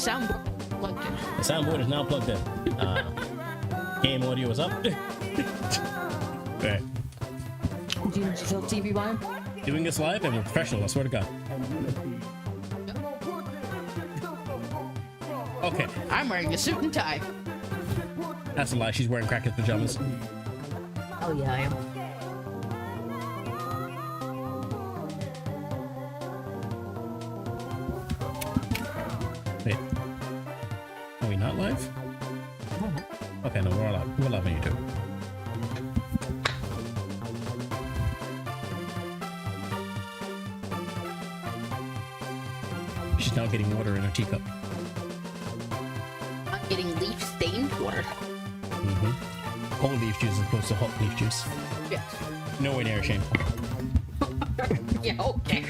soundboard plugged in. The soundboard is now plugged in. Game audio is up. Okay. Do you still TV volume? Doing this live and we're professional, I swear to God. Okay. I'm wearing a suit and tie. That's a lie, she's wearing crackers pajamas. Oh yeah, I am. Wait. Are we not live? Okay, no, we're live. We're live on YouTube. She's now getting water in her teacup. I'm getting leaf-stained water. Cold leaf juice as opposed to hot leaf juice. Yes. Nowhere near shameful. Yeah, okay.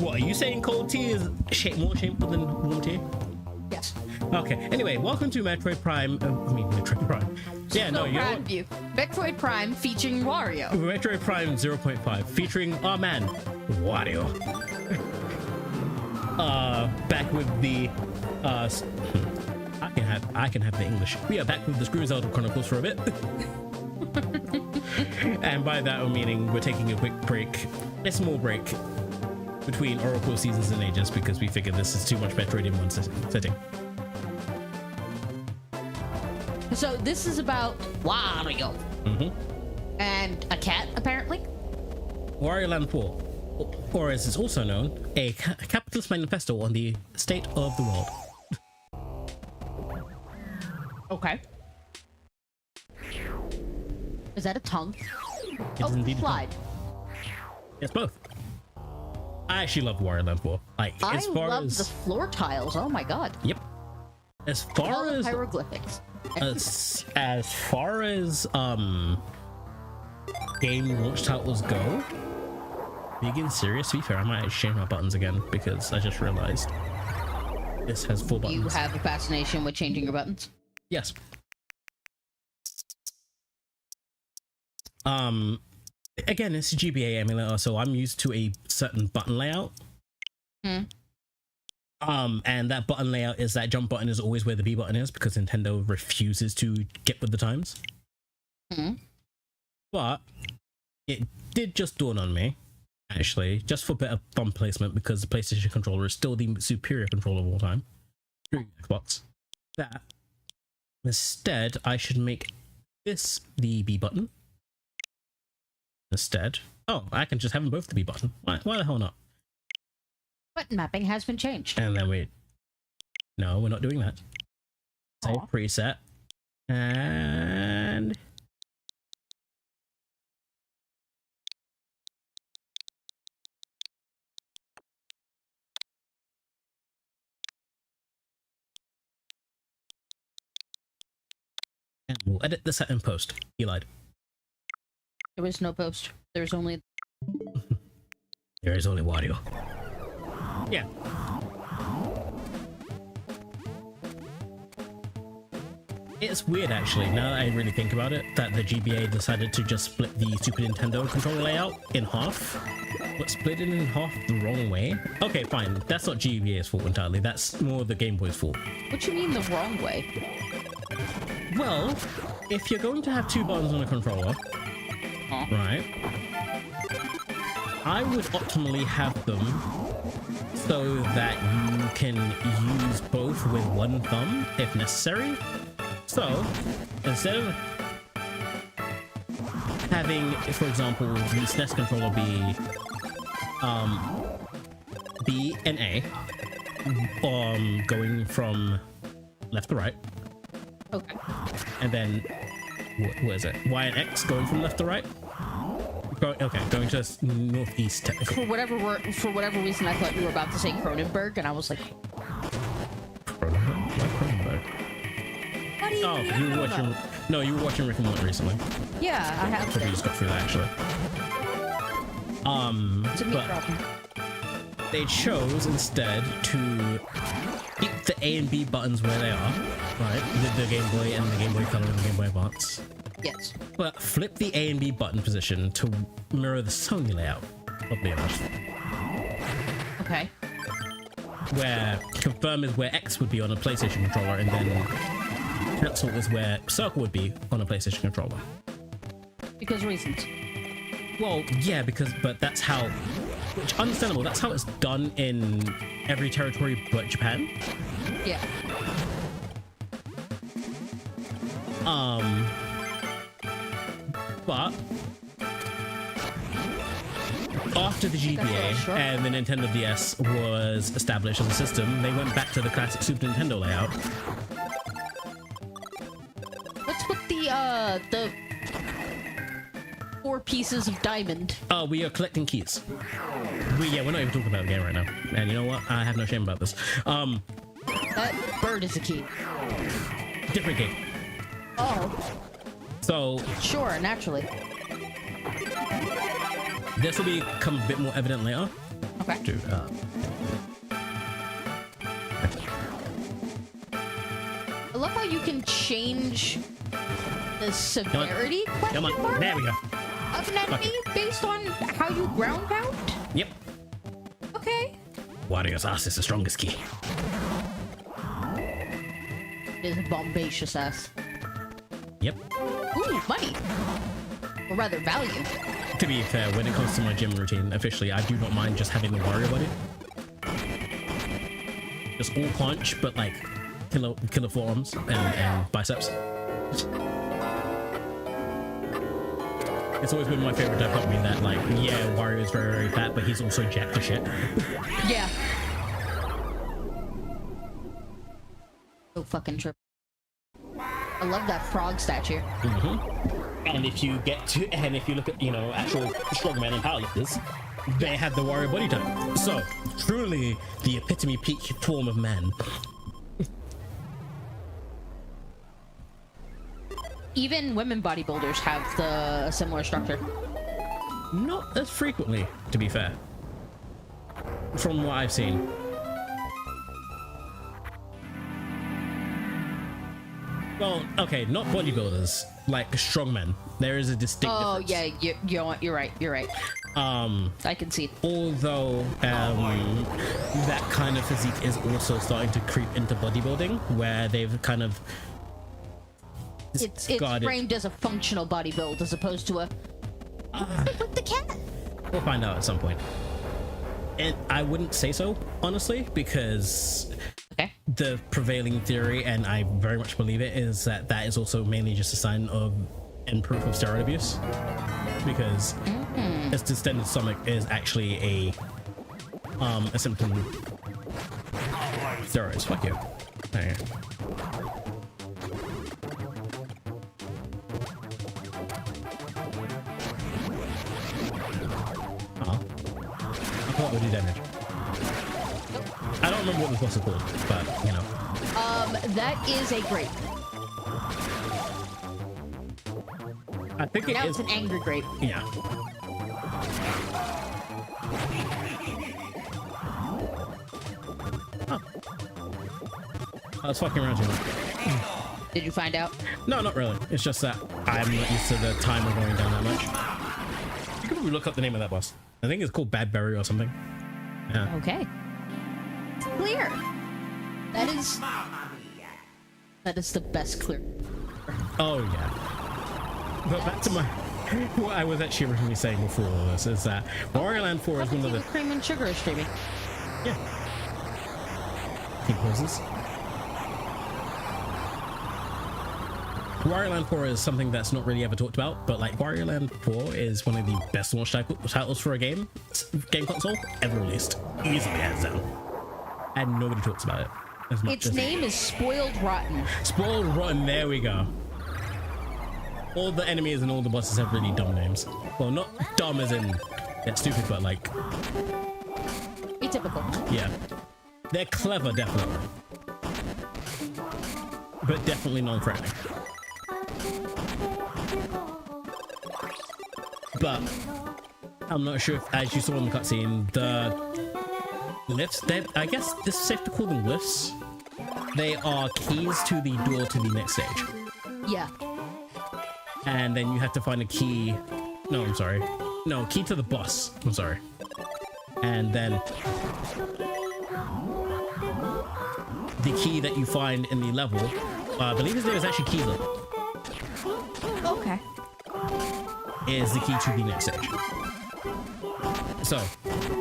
What, are you saying cold tea is more shameful than warm tea? Yes. Okay, anyway, welcome to Metroid Prime. Metroid Prime. Yeah, So no, you're... proud of you. Metroid Prime featuring Wario. Metroid Prime 0.5 featuring, oh man, Wario. Back with the, I can have the English. We are back with the Screw Zelda Chronicles for a bit. And by that I'm meaning we're taking a quick break, a small break between Oracle Seasons and Ages because we figured this is too much Metroid in one sitting. So this is about Wario. And a cat, apparently. Wario Land 4, or as it's also known, a capitalist manifesto on the state of the world. Okay. Is that a tongue? It is indeed a slide. It's both. I actually love Wario Land 4. Like, as far love as the floor tiles. Oh my god. Yep. As far All the as hieroglyphics. as far as game launch titles go, being serious, to be fair, I might change my buttons again because I just realized this has 4 buttons. You have a fascination with changing your buttons? Yes. Again, it's a GBA emulator, so I'm used to a certain button layout. And that button layout is that jump button is always where the B button is because Nintendo refuses to get with the times. But it did just dawn on me, actually, just for better thumb placement, because the PlayStation controller is still the superior controller of all time. Screw Xbox. That instead, I should make this the B button. Instead, oh, I can just have them both the B button. Why the hell not? Button mapping has been changed. And then no, we're not doing that. Save preset. And we'll edit this out in post. He lied. There was no post. There's only... There is only Wario. Yeah. It's weird, actually, now that I really think about it, that the GBA decided to just split the Super Nintendo controller layout in half. But split it in half the wrong way? Okay, fine. That's not GBA's fault entirely. That's more the Game Boy's fault. What you mean the wrong way? Well, if you're going to have 2 buttons on a controller, right, I would optimally have them so that you can use both with one thumb if necessary. So instead of having, for example, the SNES controller be B and A, going from left to right. Okay. And then what is it? Y and X going from left to right. Going to northeast technically. For whatever reason, I thought you were about to say Cronenberg, and I was like, Cronenberg. what do you Oh, you were watching. No, you were watching Rick and Morty recently. Yeah, I have. Probably just got through that actually. It's a me but problem. they chose instead to keep the A and B buttons where they are, right? With the Game Boy and the Game Boy Color and the Game Boy Advance. Yes. But flip the A and B button position to mirror the Sony layout, oddly enough. Okay. where confirm is where X would be on a PlayStation controller, and then cancel is where circle would be on a PlayStation controller. Because reasons. Well, yeah, but that's how, which understandable, that's how it's done in every territory but Japan. Yeah. But after the GBA and the Nintendo DS was established as a system, they went back to the classic Super Nintendo layout. What's with the 4 pieces of diamond? Oh, we are collecting keys. We're not even talking about the game right now. And you know what? I have no shame about this. That bird is a key. Different key. Oh. So Sure, naturally. this will become a bit more evident later. Okay. Dude, I love how you can change the severity come on. mark There we go. of an enemy based on how you ground pound? Yep. Okay. Wario's ass is the strongest key. It is a bombacious ass. Yep. Ooh, money. Or rather, value. To be fair, when it comes to my gym routine, officially, I do not mind just having the Wario body. Just all punch, but like killer forearms and biceps. It's always been my favorite dichotomy that, like, yeah, Wario is very, very fat, but he's also jacked to shit. Yeah. So fucking trip. I love that frog statue. And if you look at, actual strongmen and powerlifters, they have the Wario body type. So, truly, the epitome peak form of man. Even women bodybuilders have the similar structure. Not as frequently, to be fair. From what I've seen. Well, okay, not bodybuilders, like strongmen. There is a distinct difference. Yeah, you're right. I can see. Although that kind of physique is also starting to creep into bodybuilding, where they've kind of It's framed as a functional body build as opposed to a with the cat. We'll find out at some point. And I wouldn't say so, honestly, because the prevailing theory, and I very much believe it, is that is also mainly just a sign of and proof of steroid abuse. Because a distended stomach is actually a symptom of steroids. Fuck you. Okay. What would do damage? I don't remember what this boss is called, but that is a grape. I think it now is. It's an angry grape. Yeah. Oh. I was fucking around too much. Did you find out? No, not really. It's just that I'm not used to the timer going down that much. You could probably look up the name of that boss. I think it's called Badberry or something. Yeah. Okay. It's clear. That is the best clear. Oh yeah. But back to what I was actually originally saying before all this is that Wario Land 4 is one of the cream and sugar is streaming. Yeah. Keep poses. Wario Land 4 is something that's not really ever talked about, but like Wario Land 4 is one of the best launch titles for a game console ever released. Easily hands down. And nobody talks about it as much. Its name is Spoiled Rotten. Spoiled Rotten, there we go. All the enemies and all the bosses have really dumb names. Well, not dumb as in they're stupid, but like atypical. Yeah. They're clever, definitely. But definitely non-threatening. But I'm not sure if, as you saw in the cutscene, the lifts, I guess this is safe to call them lifts. They are keys to the door to the next stage. Yeah. And then you have to find a key. No, I'm sorry. No, key to the boss. I'm sorry. And then the key that you find in the level, I believe his name is actually Keeler, Okay. is the key to the next stage. So,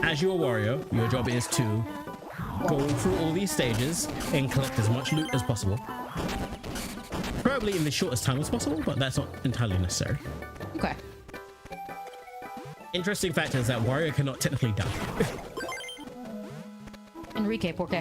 as you're a warrior, your job is to go through all these stages and collect as much loot as possible. Probably in the shortest time as possible, but that's not entirely necessary. Okay. Interesting fact is that warrior cannot technically die. Enrique, por qué?